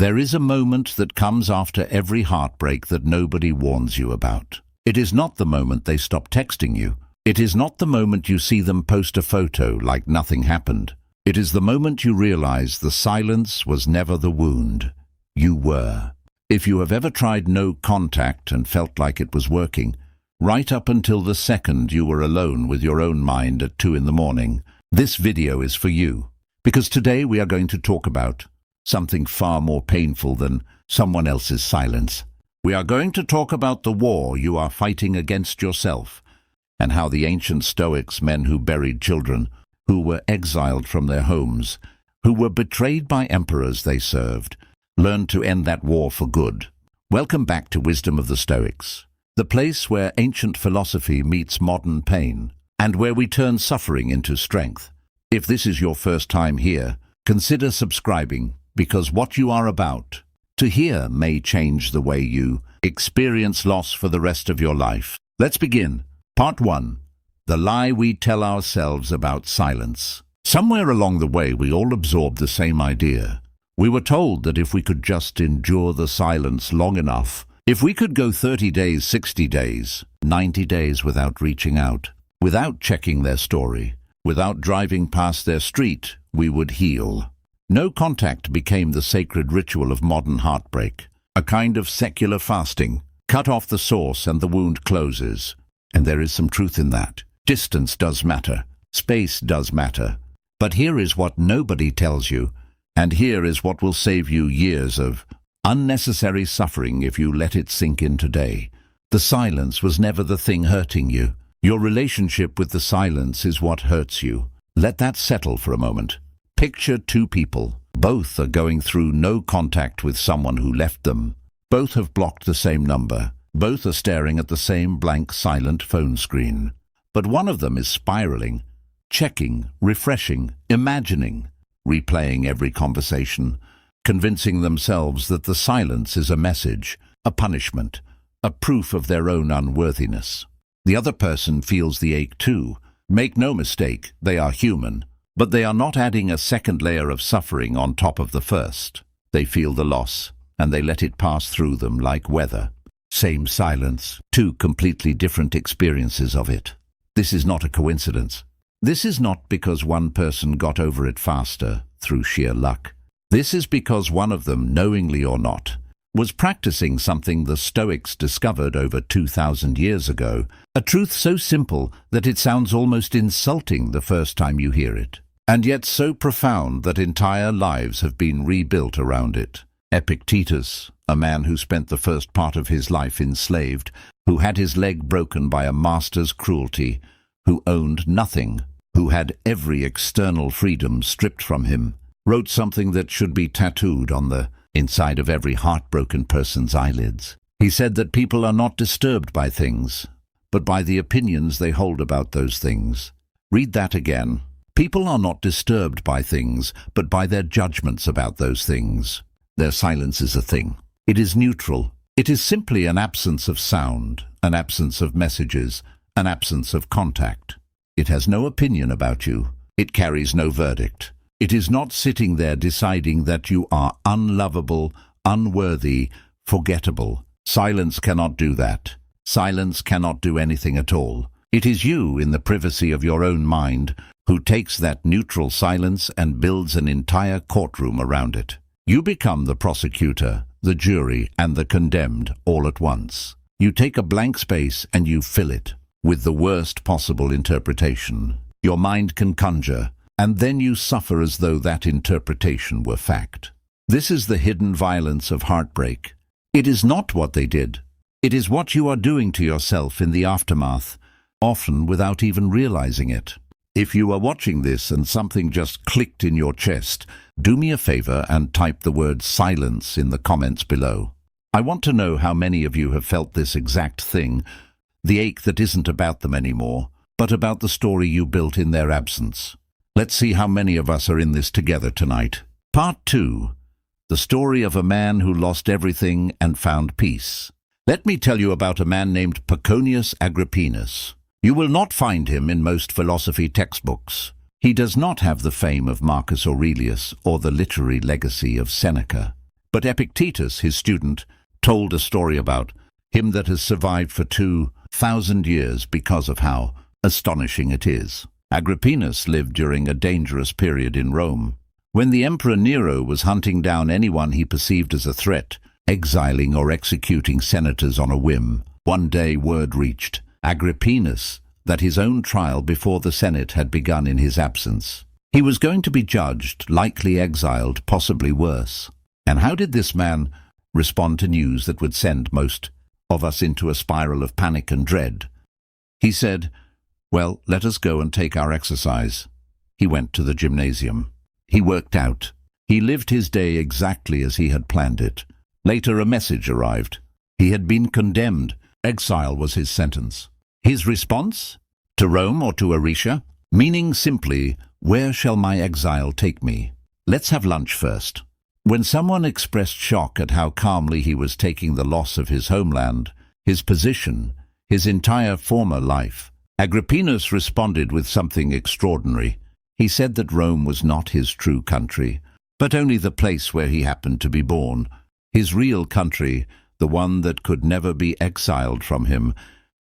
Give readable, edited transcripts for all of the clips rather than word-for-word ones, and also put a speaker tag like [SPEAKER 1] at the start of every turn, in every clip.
[SPEAKER 1] There is a moment that comes after every heartbreak that nobody warns you about. It is not the moment they stop texting you. It is not the moment you see them post a photo like nothing happened. It is the moment you realize the silence was never the wound. You were. If you have ever tried no contact and felt like it was working, right up until the second you were alone with your own mind at 2 in the morning, this video is for you. Because today we are going to talk about something far more painful than someone else's silence. We are going to talk about the war you are fighting against yourself, and how the ancient Stoics, men who buried children, who were exiled from their homes, who were betrayed by emperors they served, learned to end that war for good. Welcome back to Wisdom of the Stoics, the place where ancient philosophy meets modern pain, and where we turn suffering into strength. If this is your first time here, consider subscribing, because what you are about to hear may change the way you experience loss for the rest of your life. Let's begin. Part 1. The lie we tell ourselves about silence. Somewhere along the way we all absorbed the same idea. We were told that if we could just endure the silence long enough, if we could go 30 days, 60 days, 90 days without reaching out, without checking their story, without driving past their street, we would heal. No contact became the sacred ritual of modern heartbreak, a kind of secular fasting. Cut off the source and the wound closes. And there is some truth in that. Distance does matter. Space does matter. But here is what nobody tells you, and here is what will save you years of unnecessary suffering if you let it sink in today. The silence was never the thing hurting you. Your relationship with the silence is what hurts you. Let that settle for a moment. Picture two people. Both are going through no contact with someone who left them. Both have blocked the same number. Both are staring at the same blank, silent phone screen. But one of them is spiraling, checking, refreshing, imagining, replaying every conversation, convincing themselves that the silence is a message, a punishment, a proof of their own unworthiness. The other person feels the ache too. Make no mistake, they are human. But they are not adding a second layer of suffering on top of the first. They feel the loss, and they let it pass through them like weather. Same silence, two completely different experiences of it. This is not a coincidence. This is not because one person got over it faster, through sheer luck. This is because one of them, knowingly or not, was practicing something the Stoics discovered over 2,000 years ago, a truth so simple that it sounds almost insulting the first time you hear it, and yet so profound that entire lives have been rebuilt around it. Epictetus, a man who spent the first part of his life enslaved, who had his leg broken by a master's cruelty, who owned nothing, who had every external freedom stripped from him, wrote something that should be tattooed on the inside of every heartbroken person's eyelids. He said that people are not disturbed by things, but by the opinions they hold about those things. Read that again. People are not disturbed by things, but by their judgments about those things. Their silence is a thing. It is neutral. It is simply an absence of sound, an absence of messages, an absence of contact. It has no opinion about you. It carries no verdict. It is not sitting there deciding that you are unlovable, unworthy, forgettable. Silence cannot do that. Silence cannot do anything at all. It is you, in the privacy of your own mind, who takes that neutral silence and builds an entire courtroom around it. You become the prosecutor, the jury, and the condemned all at once. You take a blank space and you fill it with the worst possible interpretation your mind can conjure, and then you suffer as though that interpretation were fact. This is the hidden violence of heartbreak. It is not what they did. It is what you are doing to yourself in the aftermath, often without even realizing it. If you are watching this and something just clicked in your chest, do me a favor and type the word silence in the comments below. I want to know how many of you have felt this exact thing, the ache that isn't about them anymore, but about the story you built in their absence. Let's see how many of us are in this together tonight. Part 2. The story of a man who lost everything and found peace. Let me tell you about a man named Marcus Aurelius. You will not find him in most philosophy textbooks. He does not have the fame of Marcus Aurelius or the literary legacy of Seneca. But Epictetus, his student, told a story about him that has survived for 2,000 years because of how astonishing it is. Agrippinus lived during a dangerous period in Rome, when the Emperor Nero was hunting down anyone he perceived as a threat, exiling or executing senators on a whim. One day word reached Agrippinus that his own trial before the Senate had begun in his absence. He was going to be judged, likely exiled, possibly worse. And how did this man respond to news that would send most of us into a spiral of panic and dread? He said, "Well, let us go and take our exercise." He went to the gymnasium. He worked out. He lived his day exactly as he had planned it. Later a message arrived. He had been condemned. Exile was his sentence. His response? To Rome or to Aricia? Meaning simply, where shall my exile take me? Let's have lunch first. When someone expressed shock at how calmly he was taking the loss of his homeland, his position, his entire former life, Agrippinus responded with something extraordinary. He said that Rome was not his true country, but only the place where he happened to be born. His real country, the one that could never be exiled from him,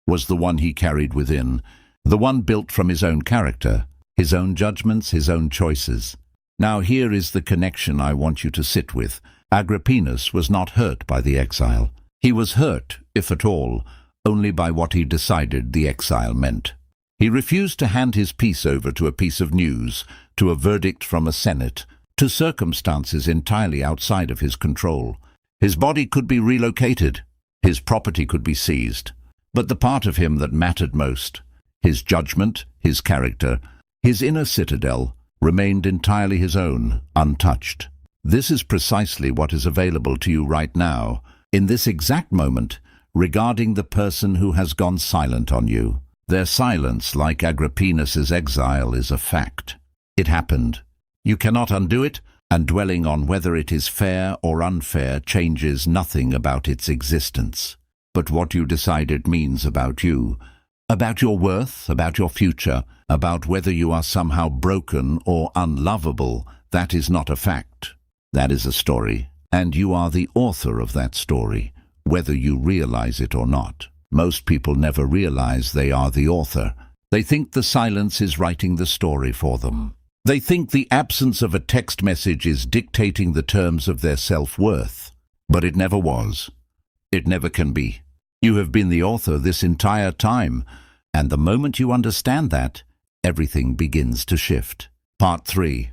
[SPEAKER 1] was the one he carried within, the one built from his own character, his own judgments, his own choices. Now here is the connection I want you to sit with. Agrippinus was not hurt by the exile. He was hurt, if at all, only by what he decided the exile meant. He refused to hand his peace over to a piece of news, to a verdict from a senate, to circumstances entirely outside of his control. His body could be relocated, his property could be seized, but the part of him that mattered most, his judgment, his character, his inner citadel, remained entirely his own, untouched. This is precisely what is available to you right now, in this exact moment, regarding the person who has gone silent on you. Their silence, like Agrippinus's exile, is a fact. It happened. You cannot undo it, and dwelling on whether it is fair or unfair changes nothing about its existence. But what you decide it means about you, about your worth, about your future, about whether you are somehow broken or unlovable, that is not a fact. That is a story, and you are the author of that story, whether you realize it or not. Most people never realize they are the author. They think the silence is writing the story for them. They think the absence of a text message is dictating the terms of their self-worth. But it never was. It never can be. You have been the author this entire time, and the moment you understand that, everything begins to shift. Part 3.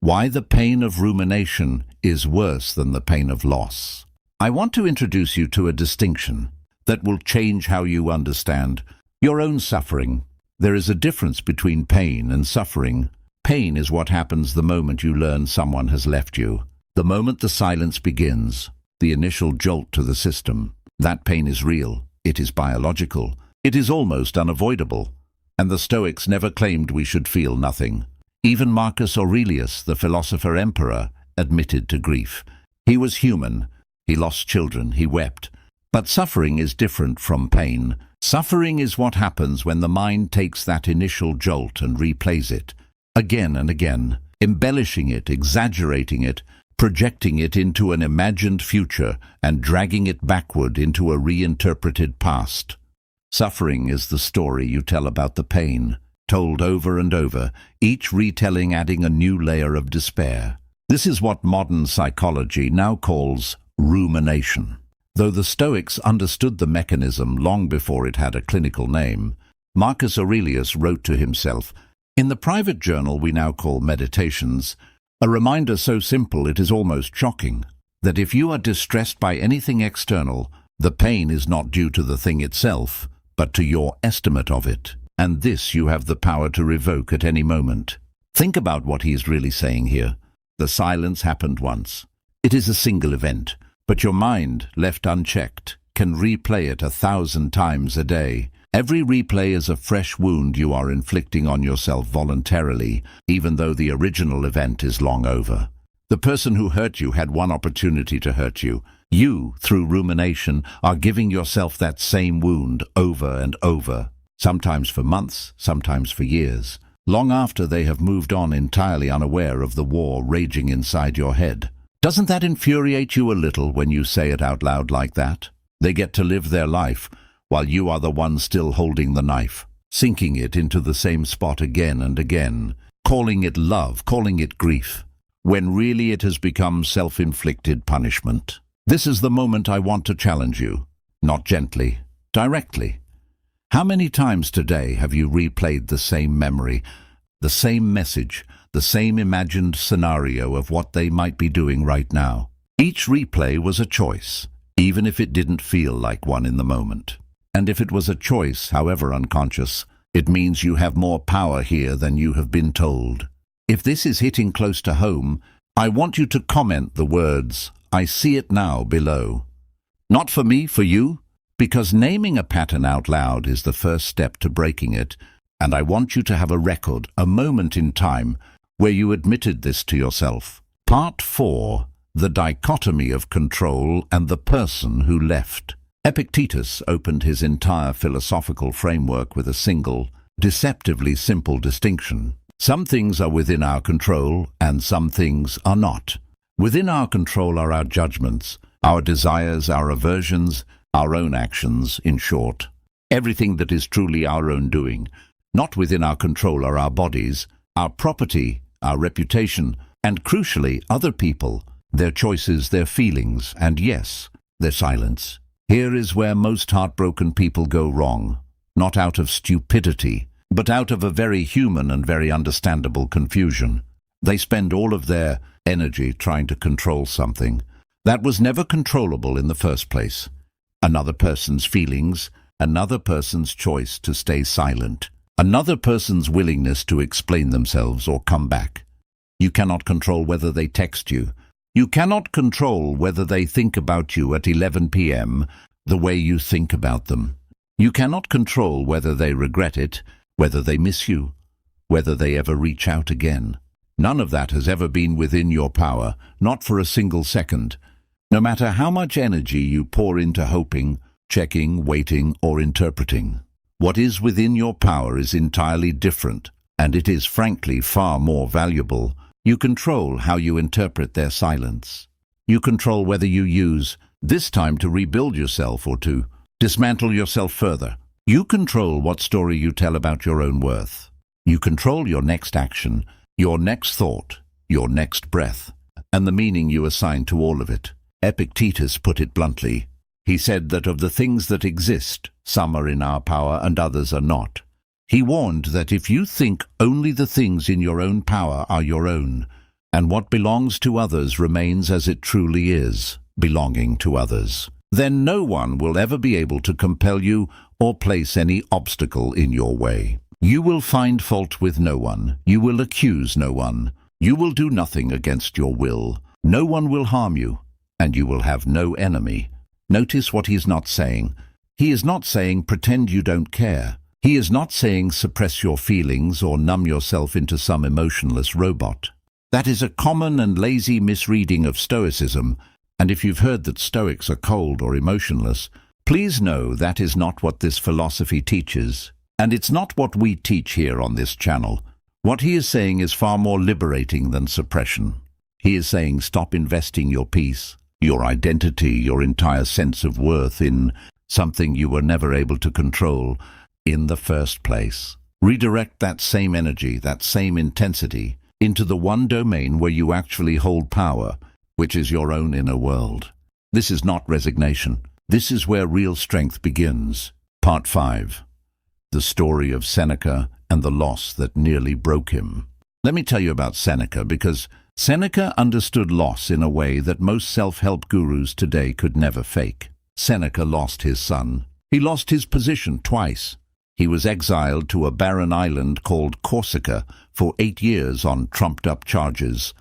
[SPEAKER 1] Why the pain of rumination is worse than the pain of loss. I want to introduce you to a distinction that will change how you understand your own suffering. There is a difference between pain and suffering. Pain is what happens the moment you learn someone has left you. The moment the silence begins, the initial jolt to the system. That pain is real. It is biological. It is almost unavoidable. And the Stoics never claimed we should feel nothing. Even Marcus Aurelius, the philosopher emperor, admitted to grief. He was human. He lost children. He wept. But suffering is different from pain. Suffering is what happens when the mind takes that initial jolt and replays it, again and again, embellishing it, exaggerating it, projecting it into an imagined future and dragging it backward into a reinterpreted past. Suffering is the story you tell about the pain, told over and over, each retelling adding a new layer of despair. This is what modern psychology now calls rumination. Though the Stoics understood the mechanism long before it had a clinical name, Marcus Aurelius wrote to himself, in the private journal we now call Meditations, a reminder so simple it is almost shocking, that if you are distressed by anything external, the pain is not due to the thing itself, but to your estimate of it, and this you have the power to revoke at any moment. Think about what he is really saying here. The silence happened once. It is a single event, but your mind, left unchecked, can replay it 1,000 times a day. Every replay is a fresh wound you are inflicting on yourself voluntarily, even though the original event is long over. The person who hurt you had one opportunity to hurt you. You, through rumination, are giving yourself that same wound over and over, sometimes for months, sometimes for years, long after they have moved on entirely unaware of the war raging inside your head. Doesn't that infuriate you a little when you say it out loud like that? They get to live their life, while you are the one still holding the knife, sinking it into the same spot again and again, calling it love, calling it grief, when really it has become self-inflicted punishment. This is the moment I want to challenge you, not gently, directly. How many times today have you replayed the same memory, the same message, the same imagined scenario of what they might be doing right now? Each replay was a choice, even if it didn't feel like one in the moment. And if it was a choice, however unconscious, it means you have more power here than you have been told. If this is hitting close to home, I want you to comment the words, "I see it now," below. Not for me, for you, because naming a pattern out loud is the first step to breaking it, and I want you to have a record, a moment in time, where you admitted this to yourself. Part 4. The dichotomy of control and the person who left. Epictetus opened his entire philosophical framework with a single, deceptively simple distinction. Some things are within our control, and some things are not. Within our control are our judgments, our desires, our aversions, our own actions, in short. Everything that is truly our own doing. Not within our control are our bodies, our property, our reputation, and crucially, other people, their choices, their feelings, and yes, their silence. Here is where most heartbroken people go wrong, not out of stupidity, but out of a very human and very understandable confusion. They spend all of their energy trying to control something that was never controllable in the first place. Another person's feelings, another person's choice to stay silent, another person's willingness to explain themselves or come back. You cannot control whether they text you. You cannot control whether they think about you at 11 p.m. the way you think about them. You cannot control whether they regret it, whether they miss you, whether they ever reach out again. None of that has ever been within your power, not for a single second. No matter how much energy you pour into hoping, checking, waiting, or interpreting. What is within your power is entirely different, and it is frankly far more valuable. You control how you interpret their silence. You control whether you use this time to rebuild yourself or to dismantle yourself further. You control what story you tell about your own worth. You control your next action, your next thought, your next breath, and the meaning you assign to all of it. Epictetus put it bluntly. He said that of the things that exist, some are in our power and others are not. He warned that if you think only the things in your own power are your own, and what belongs to others remains as it truly is, belonging to others, then no one will ever be able to compel you or place any obstacle in your way. You will find fault with no one. You will accuse no one. You will do nothing against your will. No one will harm you, and you will have no enemy. Notice what he is not saying. He is not saying pretend you don't care. He is not saying suppress your feelings or numb yourself into some emotionless robot. That is a common and lazy misreading of Stoicism, and if you've heard that Stoics are cold or emotionless, please know that is not what this philosophy teaches, and it's not what we teach here on this channel. What he is saying is far more liberating than suppression. He is saying stop investing your peace, your identity, your entire sense of worth in something you were never able to control in the first place. Redirect that same energy, that same intensity, into the one domain where you actually hold power, which is your own inner world. This is not resignation. This is where real strength begins. Part 5. The story of Seneca and the loss that nearly broke him. Let me tell you about Seneca, because Seneca understood loss in a way that most self-help gurus today could never fake. Seneca lost his son. He lost his position twice. He was exiled to a barren island called Corsica for 8 years on trumped-up charges,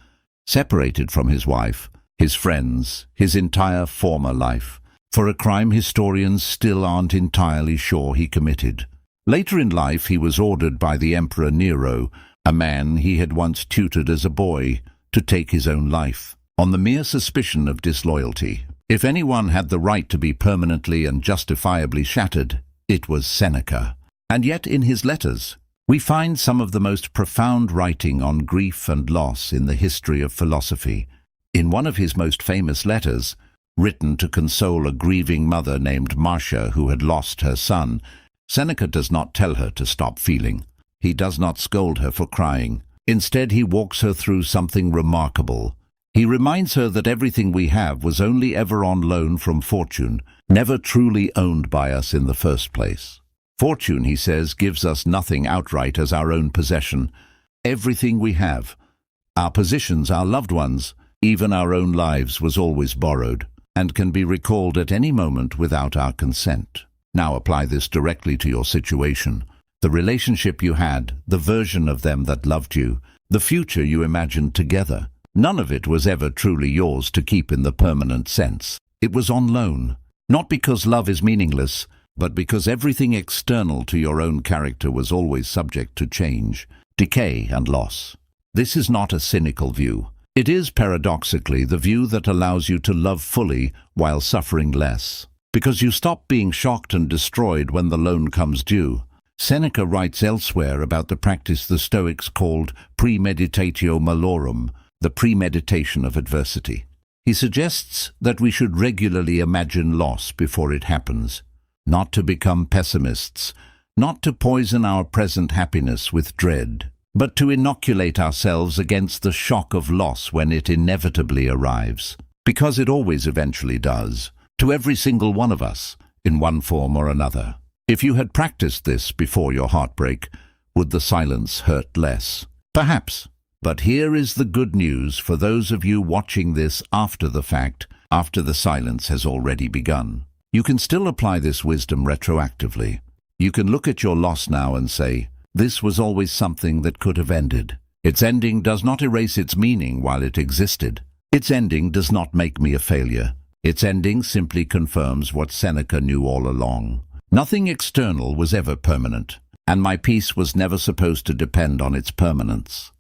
[SPEAKER 1] separated from his wife, his friends, his entire former life, for a crime historians still aren't entirely sure he committed. Later in life, he was ordered by the Emperor Nero, a man he had once tutored as a boy, to take his own life, on the mere suspicion of disloyalty. If anyone had the right to be permanently and justifiably shattered, it was Seneca. And yet in his letters, we find some of the most profound writing on grief and loss in the history of philosophy. In one of his most famous letters, written to console a grieving mother named Marcia who had lost her son, Seneca does not tell her to stop feeling. He does not scold her for crying. Instead, he walks her through something remarkable. He reminds her that everything we have was only ever on loan from fortune, never truly owned by us in the first place. Fortune, he says, gives us nothing outright as our own possession. Everything we have, our positions, our loved ones, even our own lives, was always borrowed and can be recalled at any moment without our consent. Now apply this directly to your situation. The relationship you had, the version of them that loved you, the future you imagined together. None of it was ever truly yours to keep in the permanent sense. It was on loan, not because love is meaningless, but because everything external to your own character was always subject to change, decay, and loss. This is not a cynical view. It is, paradoxically, the view that allows you to love fully while suffering less, because you stop being shocked and destroyed when the loan comes due. Seneca writes elsewhere about the practice the Stoics called premeditatio malorum, the premeditation of adversity. He suggests that we should regularly imagine loss before it happens, not to become pessimists, not to poison our present happiness with dread, but to inoculate ourselves against the shock of loss when it inevitably arrives, because it always eventually does, to every single one of us, in one form or another. If you had practiced this before your heartbreak, would the silence hurt less? Perhaps. But here is the good news for those of you watching this after the fact, after the silence has already begun. You can still apply this wisdom retroactively. You can look at your loss now and say, this was always something that could have ended. Its ending does not erase its meaning while it existed. Its ending does not make me a failure. Its ending simply confirms what Seneca knew all along. Nothing external was ever permanent, and my peace was never supposed to depend on its permanence.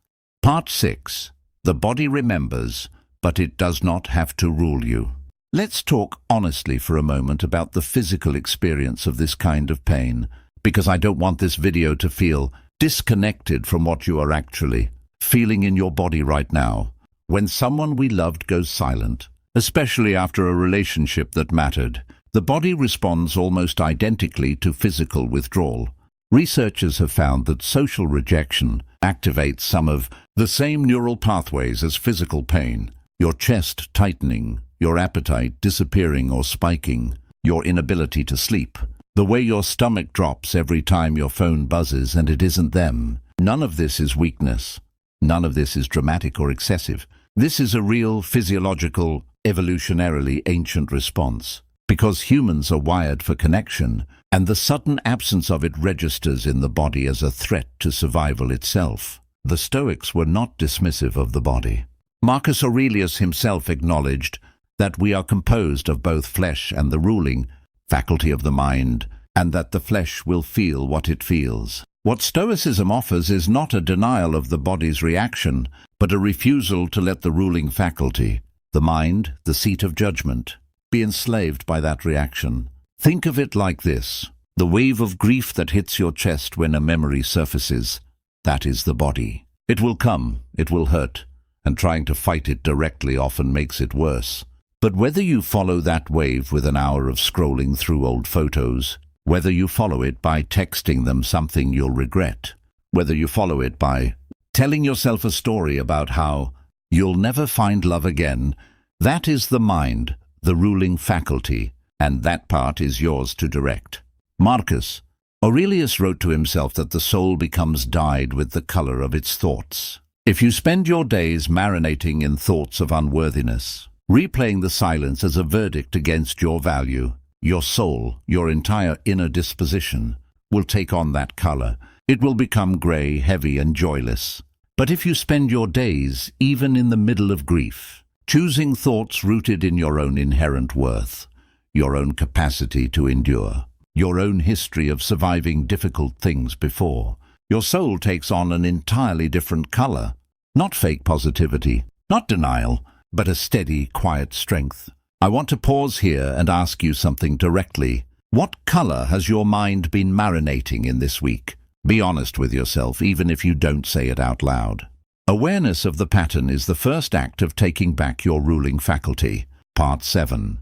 [SPEAKER 1] Part 6. The body remembers, but it does not have to rule you. Let's talk honestly for a moment about the physical experience of this kind of pain, because I don't want this video to feel disconnected from what you are actually feeling in your body right now. When someone we loved goes silent, especially after a relationship that mattered, the body responds almost identically to physical withdrawal. Researchers have found that social rejection activates some of the same neural pathways as physical pain. Your chest tightening, your appetite disappearing or spiking, your inability to sleep, the way your stomach drops every time your phone buzzes and it isn't them. None of this is weakness. None of this is dramatic or excessive. This is a real physiological, evolutionarily ancient response. Because humans are wired for connection, and the sudden absence of it registers in the body as a threat to survival itself. The Stoics were not dismissive of the body. Marcus Aurelius himself acknowledged that we are composed of both flesh and the ruling faculty of the mind, and that the flesh will feel what it feels. What Stoicism offers is not a denial of the body's reaction, but a refusal to let the ruling faculty, the mind, the seat of judgment, be enslaved by that reaction. Think of it like this: the wave of grief that hits your chest when a memory surfaces, that is the body. It will come, it will hurt, and trying to fight it directly often makes it worse. But whether you follow that wave with an hour of scrolling through old photos, whether you follow it by texting them something you'll regret, whether you follow it by telling yourself a story about how you'll never find love again, that is the mind, the ruling faculty, and that part is yours to direct. Marcus Aurelius wrote to himself that the soul becomes dyed with the color of its thoughts. If you spend your days marinating in thoughts of unworthiness, replaying the silence as a verdict against your value, your soul, your entire inner disposition, will take on that color. It will become gray, heavy, and joyless. But if you spend your days, even in the middle of grief, choosing thoughts rooted in your own inherent worth, your own capacity to endure, your own history of surviving difficult things before, your soul takes on an entirely different color. Not fake positivity, not denial, but a steady, quiet strength. I want to pause here and ask you something directly. What color has your mind been marinating in this week? Be honest with yourself, even if you don't say it out loud. Awareness of the pattern is the first act of taking back your ruling faculty. Part 7.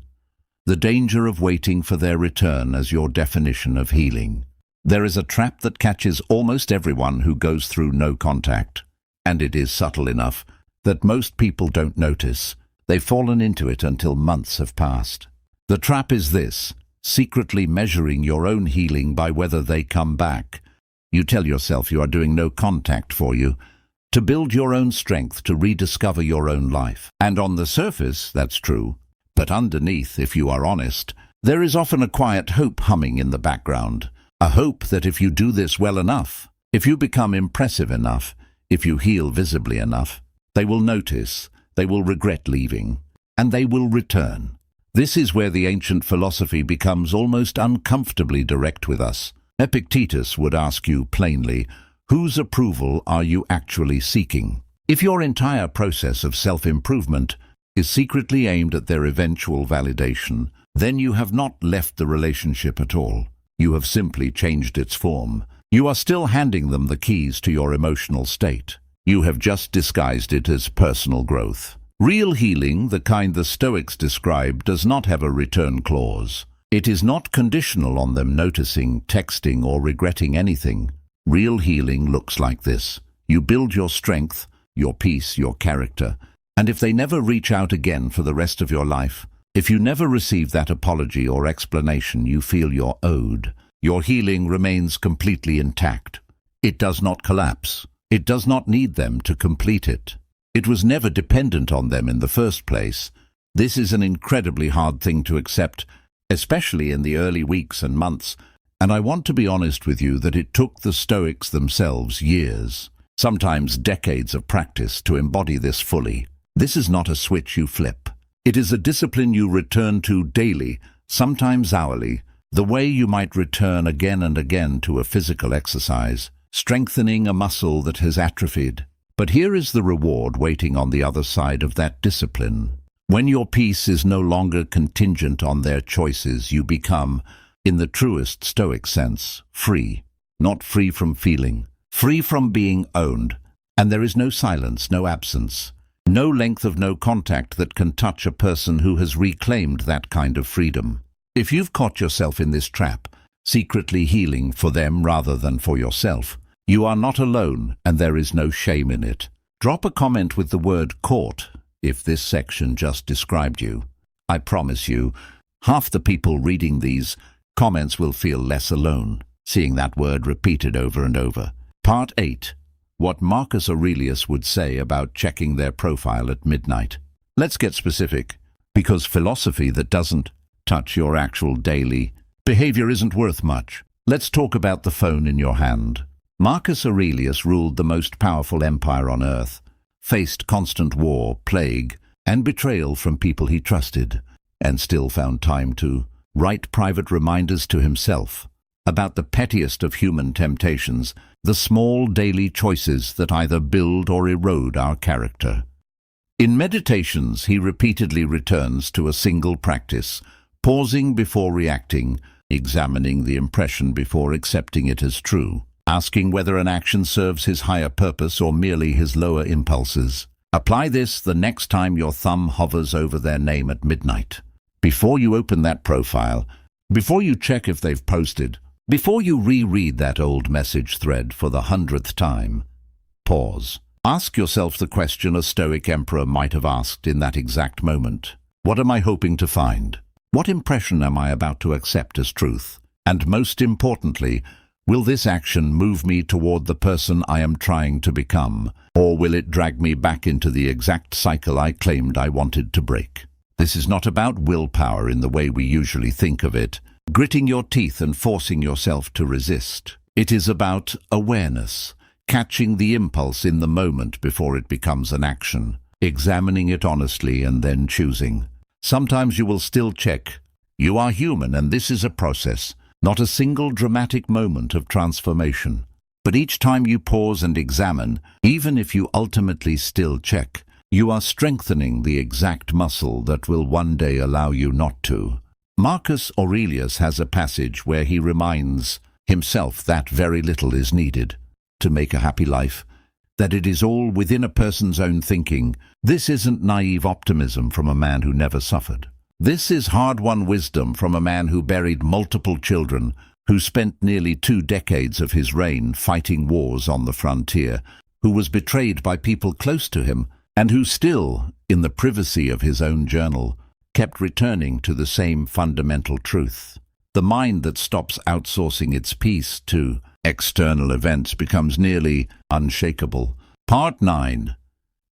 [SPEAKER 1] The danger of waiting for their return as your definition of healing. There is a trap that catches almost everyone who goes through no contact, and it is subtle enough that most people don't notice. They've fallen into it until months have passed. The trap is this: secretly measuring your own healing by whether they come back. You tell yourself you are doing no contact for you, to build your own strength, to rediscover your own life. And on the surface, that's true. But underneath, if you are honest, there is often a quiet hope humming in the background. A hope that if you do this well enough, if you become impressive enough, if you heal visibly enough, they will notice, they will regret leaving, and they will return. This is where the ancient philosophy becomes almost uncomfortably direct with us. Epictetus would ask you plainly, whose approval are you actually seeking? If your entire process of self-improvement is secretly aimed at their eventual validation, then you have not left the relationship at all. You have simply changed its form. You are still handing them the keys to your emotional state. You have just disguised it as personal growth. Real healing, the kind the Stoics describe, does not have a return clause. It is not conditional on them noticing, texting, or regretting anything. Real healing looks like this. You build your strength, your peace, your character, and if they never reach out again for the rest of your life, if you never receive that apology or explanation you feel you're owed, your healing remains completely intact. It does not collapse. It does not need them to complete it. It was never dependent on them in the first place. This is an incredibly hard thing to accept, especially in the early weeks and months, and I want to be honest with you that it took the Stoics themselves years, sometimes decades of practice to embody this fully. This is not a switch you flip. It is a discipline you return to daily, sometimes hourly, the way you might return again and again to a physical exercise, strengthening a muscle that has atrophied. But here is the reward waiting on the other side of that discipline. When your peace is no longer contingent on their choices, you become, in the truest Stoic sense, free. Not free from feeling, free from being owned. And there is no silence, no absence, no length of no contact that can touch a person who has reclaimed that kind of freedom. If you've caught yourself in this trap, secretly healing for them rather than for yourself, you are not alone, and there is no shame in it. Drop a comment with the word "caught" if this section just described you. I promise you, half the people reading these comments will feel less alone, seeing that word repeated over and over. Part 8. What Marcus Aurelius would say about checking their profile at midnight. Let's get specific, because philosophy that doesn't touch your actual daily behavior isn't worth much. Let's talk about the phone in your hand. Marcus Aurelius ruled the most powerful empire on earth, faced constant war, plague, and betrayal from people he trusted, and still found time to write private reminders to himself about the pettiest of human temptations, the small daily choices that either build or erode our character. In Meditations, he repeatedly returns to a single practice, pausing before reacting, examining the impression before accepting it as true, asking whether an action serves his higher purpose or merely his lower impulses. Apply this the next time your thumb hovers over their name at midnight. Before you open that profile, before you check if they've posted, before you reread that old message thread for the 100th time, pause. Ask yourself the question a Stoic emperor might have asked in that exact moment. What am I hoping to find? What impression am I about to accept as truth? And most importantly, will this action move me toward the person I am trying to become, or will it drag me back into the exact cycle I claimed I wanted to break? This is not about willpower in the way we usually think of it, gritting your teeth and forcing yourself to resist. It is about awareness, catching the impulse in the moment before it becomes an action, examining it honestly and then choosing. Sometimes you will still check. You are human, and this is a process, not a single dramatic moment of transformation. But each time you pause and examine, even if you ultimately still check, you are strengthening the exact muscle that will one day allow you not to. Marcus Aurelius has a passage where he reminds himself that very little is needed to make a happy life, that it is all within a person's own thinking. This isn't naive optimism from a man who never suffered. This is hard-won wisdom from a man who buried multiple children, who spent nearly 2 decades of his reign fighting wars on the frontier, who was betrayed by people close to him, and who still, in the privacy of his own journal, kept returning to the same fundamental truth. The mind that stops outsourcing its peace to external events becomes nearly unshakable. Part 9.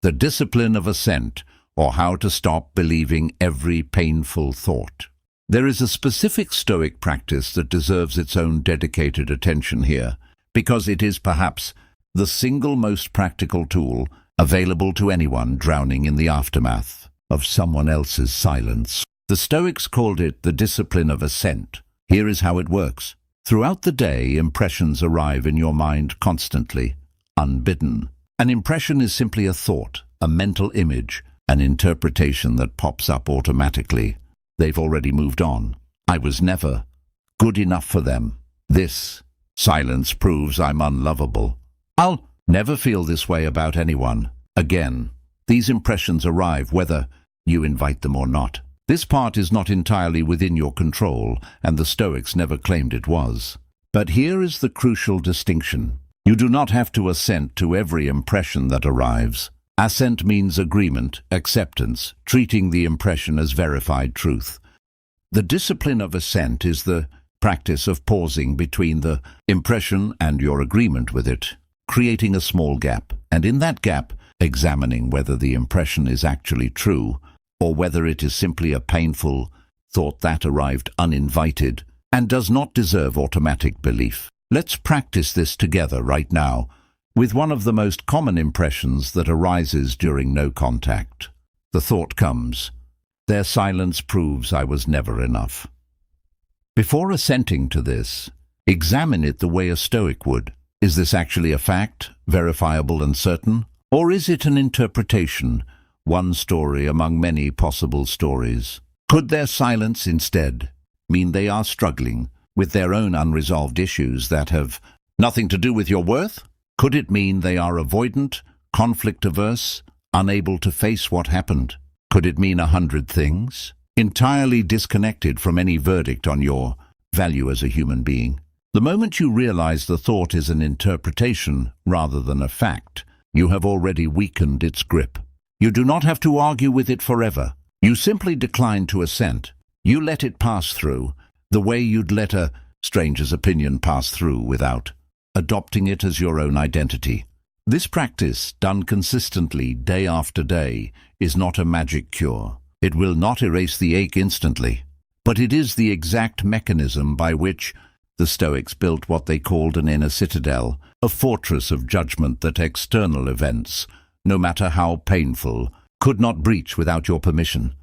[SPEAKER 1] The Discipline of Assent, or How to Stop Believing Every Painful Thought. There is a specific Stoic practice that deserves its own dedicated attention here, because it is perhaps the single most practical tool available to anyone drowning in the aftermath of someone else's silence. The Stoics called it the discipline of assent. Here is how it works. Throughout the day, impressions arrive in your mind constantly, unbidden. An impression is simply a thought, a mental image, an interpretation that pops up automatically. They've already moved on. I was never good enough for them. This silence proves I'm unlovable. I'll never feel this way about anyone again. These impressions arrive whether you invite them or not. This part is not entirely within your control, and the Stoics never claimed it was. But here is the crucial distinction. You do not have to assent to every impression that arrives. Assent means agreement, acceptance, treating the impression as verified truth. The discipline of assent is the practice of pausing between the impression and your agreement with it, creating a small gap, and in that gap, examining whether the impression is actually true, or whether it is simply a painful thought that arrived uninvited and does not deserve automatic belief. Let's practice this together right now, with one of the most common impressions that arises during no contact. The thought comes, "Their silence proves I was never enough." Before assenting to this, examine it the way a Stoic would. Is this actually a fact, verifiable and certain? Or is it an interpretation, one story among many possible stories? Could their silence instead mean they are struggling with their own unresolved issues that have nothing to do with your worth? Could it mean they are avoidant, conflict-averse, unable to face what happened? Could it mean 100 things, entirely disconnected from any verdict on your value as a human being? The moment you realize the thought is an interpretation rather than a fact, you have already weakened its grip. You do not have to argue with it forever. You simply decline to assent. You let it pass through, the way you'd let a stranger's opinion pass through without adopting it as your own identity. This practice, done consistently day after day, is not a magic cure. It will not erase the ache instantly, but it is the exact mechanism by which the Stoics built what they called an inner citadel, a fortress of judgment that external events, no matter how painful, could not breach without your permission.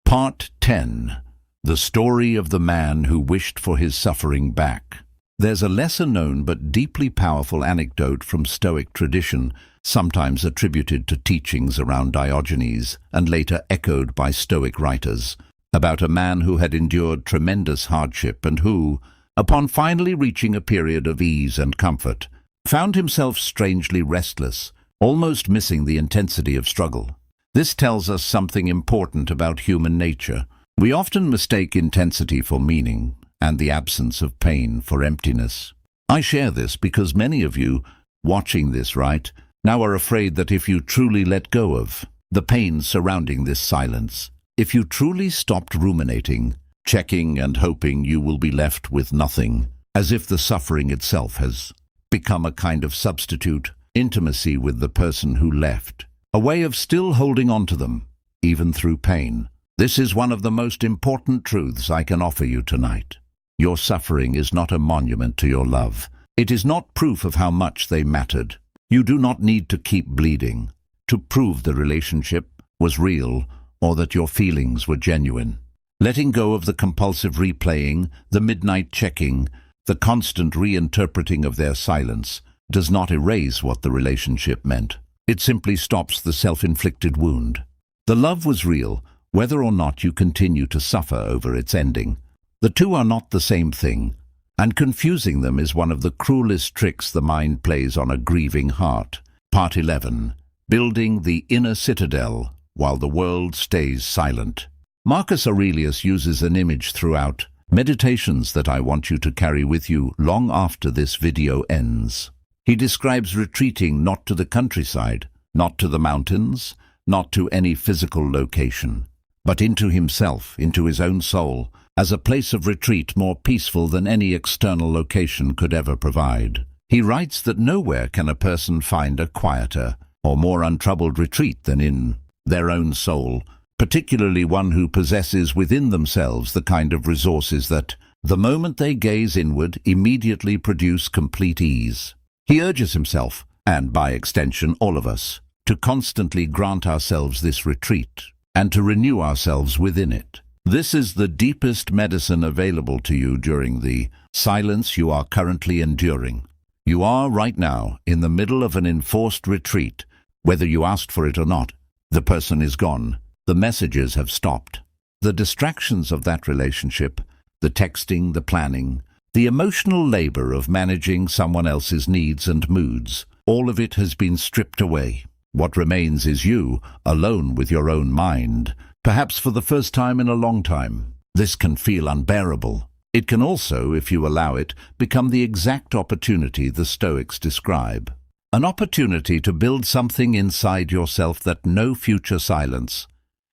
[SPEAKER 1] Part 10. The Story of the Man Who Wished for His Suffering Back. There's a lesser-known but deeply powerful anecdote from Stoic tradition, sometimes attributed to teachings around Diogenes and later echoed by Stoic writers, about a man who had endured tremendous hardship and who, upon finally reaching a period of ease and comfort, found himself strangely restless, almost missing the intensity of struggle. This tells us something important about human nature. We often mistake intensity for meaning, and the absence of pain for emptiness. I share this because many of you, watching this now are afraid that if you truly let go of the pain surrounding this silence, if you truly stopped ruminating, checking and hoping, you will be left with nothing, as if the suffering itself has become a kind of substitute intimacy with the person who left, a way of still holding on to them, even through pain. This is one of the most important truths I can offer you tonight. Your suffering is not a monument to your love. It is not proof of how much they mattered. You do not need to keep bleeding to prove the relationship was real or that your feelings were genuine. Letting go of the compulsive replaying, the midnight checking, the constant reinterpreting of their silence does not erase what the relationship meant. It simply stops the self-inflicted wound. The love was real, whether or not you continue to suffer over its ending. The two are not the same thing, and confusing them is one of the cruelest tricks the mind plays on a grieving heart. Part 11. Building the Inner Citadel While the World Stays Silent. Marcus Aurelius uses an image throughout meditations that I want you to carry with you long after this video ends. He describes retreating not to the countryside, not to the mountains, not to any physical location, but into himself, into his own soul, as a place of retreat more peaceful than any external location could ever provide. He writes that nowhere can a person find a quieter or more untroubled retreat than in their own soul, particularly one who possesses within themselves the kind of resources that, the moment they gaze inward, immediately produce complete ease. He urges himself, and by extension all of us, to constantly grant ourselves this retreat and to renew ourselves within it. This is the deepest medicine available to you during the silence you are currently enduring. You are right now in the middle of an enforced retreat, whether you asked for it or not. The person is gone. The messages have stopped. The distractions of that relationship, the texting, the planning, the emotional labor of managing someone else's needs and moods, all of it has been stripped away. What remains is you, alone with your own mind, perhaps for the first time in a long time. This can feel unbearable. It can also, if you allow it, become the exact opportunity the Stoics describe. An opportunity to build something inside yourself that no future silence,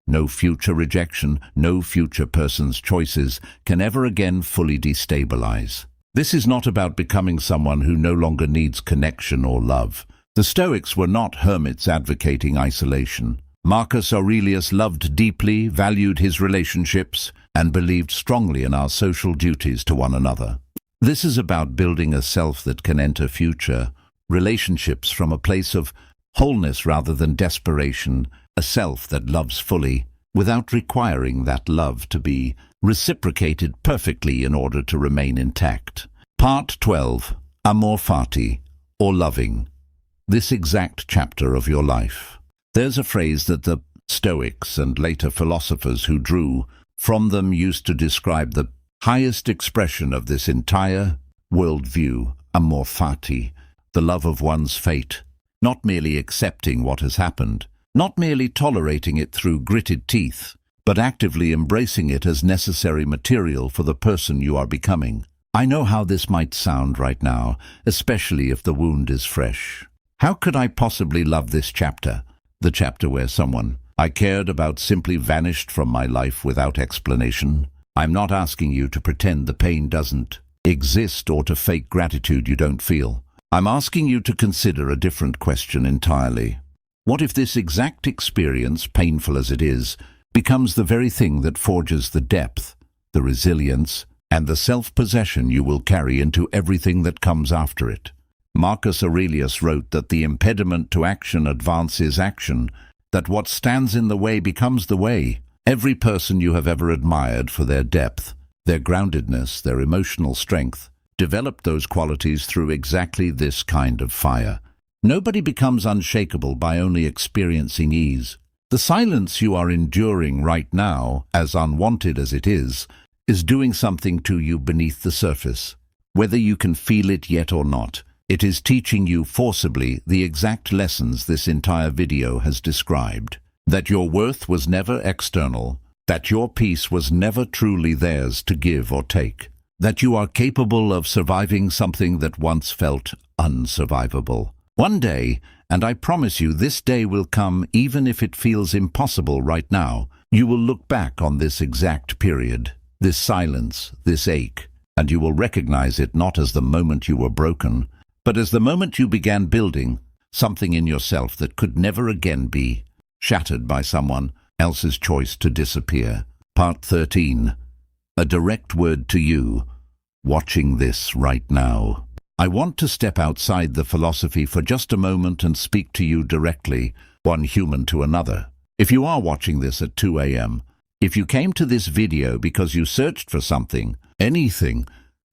[SPEAKER 1] no future rejection, no future person's choices can ever again fully destabilize. This is not about becoming someone who no longer needs connection or love. The Stoics were not hermits advocating isolation. Marcus Aurelius loved deeply, valued his relationships, and believed strongly in our social duties to one another. This is about building a self that can enter future relationships from a place of wholeness rather than desperation, a self that loves fully, without requiring that love to be reciprocated perfectly in order to remain intact. Part 12. Amor fati, or loving. This exact chapter of your life. There's a phrase that the Stoics and later philosophers who drew from them used to describe the highest expression of this entire worldview, amor fati, the love of one's fate, not merely accepting what has happened, not merely tolerating it through gritted teeth, but actively embracing it as necessary material for the person you are becoming. I know how this might sound right now, especially if the wound is fresh. How could I possibly love this chapter? The chapter where someone I cared about simply vanished from my life without explanation. I'm not asking you to pretend the pain doesn't exist or to fake gratitude you don't feel. I'm asking you to consider a different question entirely. What if this exact experience, painful as it is, becomes the very thing that forges the depth, the resilience, and the self-possession you will carry into everything that comes after it? Marcus Aurelius wrote that the impediment to action advances action, that what stands in the way becomes the way. Every person you have ever admired for their depth, their groundedness, their emotional strength, developed those qualities through exactly this kind of fire. Nobody becomes unshakable by only experiencing ease. The silence you are enduring right now, as unwanted as it is doing something to you beneath the surface. Whether you can feel it yet or not, it is teaching you forcibly the exact lessons this entire video has described. That your worth was never external, that your peace was never truly theirs to give or take, that you are capable of surviving something that once felt unsurvivable. One day, and I promise you this day will come even if it feels impossible right now, you will look back on this exact period, this silence, this ache, and you will recognize it not as the moment you were broken, but as the moment you began building something in yourself that could never again be shattered by someone else's choice to disappear. Part 13. A direct word to you, watching this right now. I want to step outside the philosophy for just a moment and speak to you directly, one human to another. If you are watching this at 2 a.m., if you came to this video because you searched for something, anything,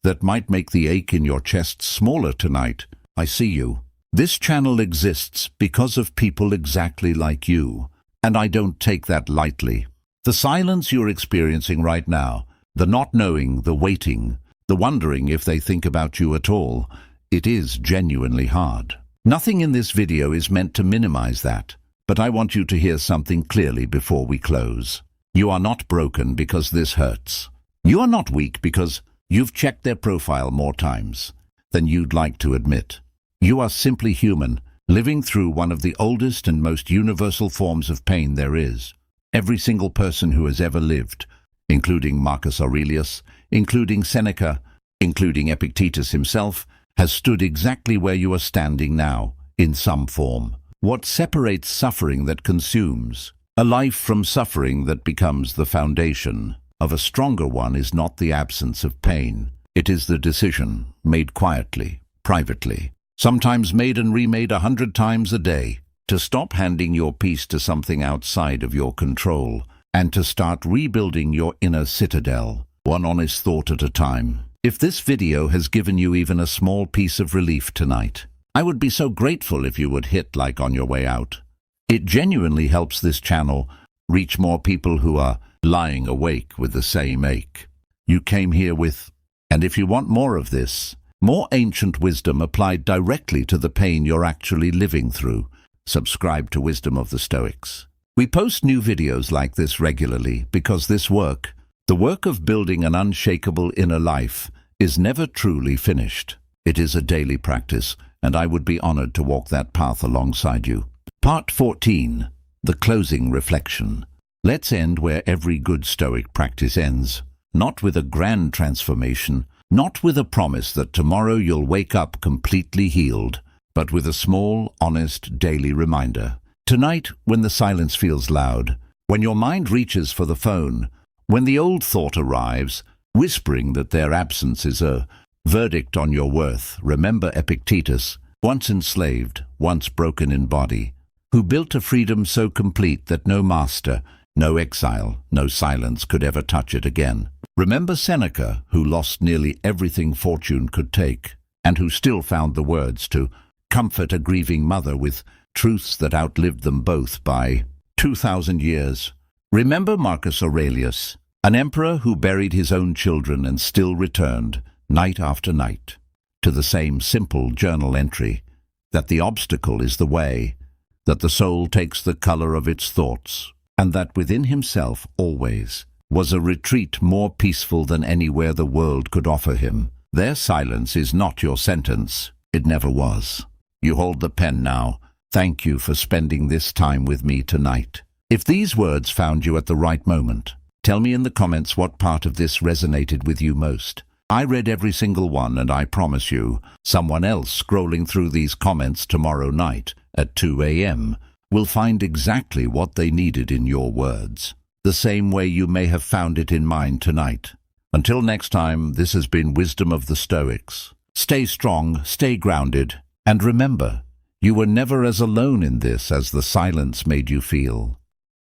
[SPEAKER 1] that might make the ache in your chest smaller tonight, I see you. This channel exists because of people exactly like you, and I don't take that lightly. The silence you're experiencing right now, the not knowing, the waiting, the wondering if they think about you at all, it is genuinely hard. Nothing in this video is meant to minimize that, but I want you to hear something clearly before we close. You are not broken because this hurts. You are not weak because you've checked their profile more times than you'd like to admit. You are simply human, living through one of the oldest and most universal forms of pain there is. Every single person who has ever lived, including Marcus Aurelius, including Seneca, including Epictetus himself, has stood exactly where you are standing now, in some form. What separates suffering that consumes a life from suffering that becomes the foundation of a stronger one is not the absence of pain. It is the decision, made quietly, privately, sometimes made and remade 100 times a day, to stop handing your peace to something outside of your control and to start rebuilding your inner citadel, one honest thought at a time. If this video has given you even a small piece of relief tonight, I would be so grateful if you would hit like on your way out. It genuinely helps this channel reach more people who are lying awake with the same ache you came here with. And if you want more of this, more ancient wisdom applied directly to the pain you're actually living through, subscribe to Wisdom of the Stoics. We post new videos like this regularly because this work, the work of building an unshakable inner life, is never truly finished. It is a daily practice, and I would be honored to walk that path alongside you. Part 14. The Closing Reflection. Let's end where every good Stoic practice ends. Not with a grand transformation, not with a promise that tomorrow you'll wake up completely healed, but with a small, honest, daily reminder. Tonight, when the silence feels loud, when your mind reaches for the phone, when the old thought arrives, whispering that their absence is a verdict on your worth, remember Epictetus, once enslaved, once broken in body, who built a freedom so complete that no master, no exile, no silence could ever touch it again. Remember Seneca, who lost nearly everything fortune could take, and who still found the words to comfort a grieving mother with truths that outlived them both by 2,000 years. Remember Marcus Aurelius, an emperor who buried his own children and still returned, night after night, to the same simple journal entry, that the obstacle is the way, that the soul takes the color of its thoughts, and that within himself always was a retreat more peaceful than anywhere the world could offer him. Their silence is not your sentence. It never was. You hold the pen now. Thank you for spending this time with me tonight. If these words found you at the right moment, tell me in the comments what part of this resonated with you most. I read every single one, and I promise you, someone else scrolling through these comments tomorrow night at 2 a.m. will find exactly what they needed in your words, the same way you may have found it in mine tonight. Until next time, this has been Wisdom of the Stoics. Stay strong, stay grounded, and remember, you were never as alone in this as the silence made you feel.